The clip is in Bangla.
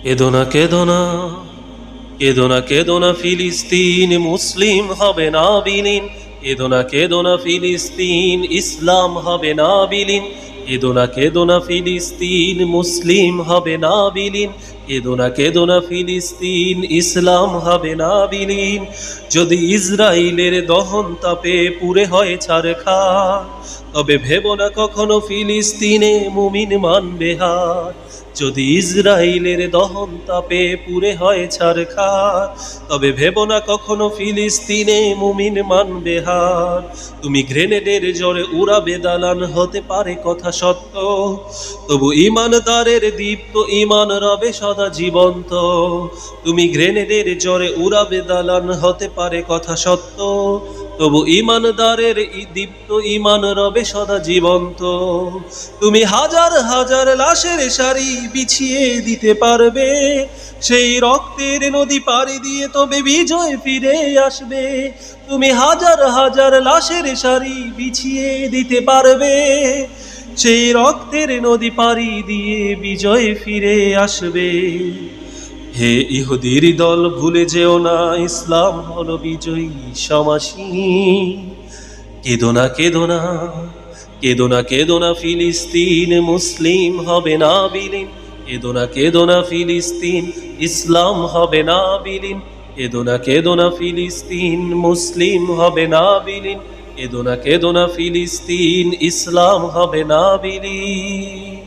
কেঁদো না কেঁদো না, কেঁদো না কেঁদো না ফিলিস্তিন মুসলিম হবে না বিলীন। কেঁদো না কেঁদো না ফিলিস্তিন ইসলাম হবে না বিলীন। কেঁদো না কেঁদো না ফিলিস্তিন মুসলিম হবে না বিলীন। কেঁদো না কেঁদো না ফিলিস্তিন ইসলাম হবে না বিলীন। যদি ইসরায়েলের দহন তাপে পুড়ে হয় ছারখার, তবে ভেবো না কখনো ফিলিস্তিনে মুমিন মানবে হার। যদি ইসরায়েলের দহন তাপে পুড়ে হয় ছারখার, তবে ভেবো না কখনো ফিলিস্তিনে মুমিন মানবে হার। তুমি গ্রেনেডের জ্বরে উড়াবে দালান, হতে পারে কথা সত্য, তবু ইমানদারের দীপ্ত ইমান রবে সদা জীবন্ত। তুমি গ্রেনেডের জ্বরে উড়াবে দালান, হতে পারে কথা সত্য, তবু ইমানদারের দীপ্ত ইমান রবে সদা জীবন্ত। তুমি হাজার হাজার লাশের সারি বিছিয়ে দিতে পারবে, সেই রক্তের নদী পাড়ি দিয়ে তবে বিজয় ফিরে আসবে। তুমি হাজার হাজার লাশের সারি বিছিয়ে দিতে পারবে, সেই রক্তের নদী পাড়ি দিয়ে বিজয় ফিরে আসবে। হে ইহুদির দল, ভুলে যেও না ইসলাম হলো বিজয়ী সমাসীন। কেঁদো না কেঁদো না, কেঁদো না কেঁদো না ফিলিস্তিন মুসলিম হবে না বিলীন। কেঁদো না কেঁদো না ফিলিস্তিন ইসলাম হবে না বিলীন। কেঁদো না কেঁদো না ফিলিস্তিন মুসলিম হবে না বিলীন। কেঁদো না কেঁদো না ফিলিস্তিন ইসলাম হবে না বিলীন।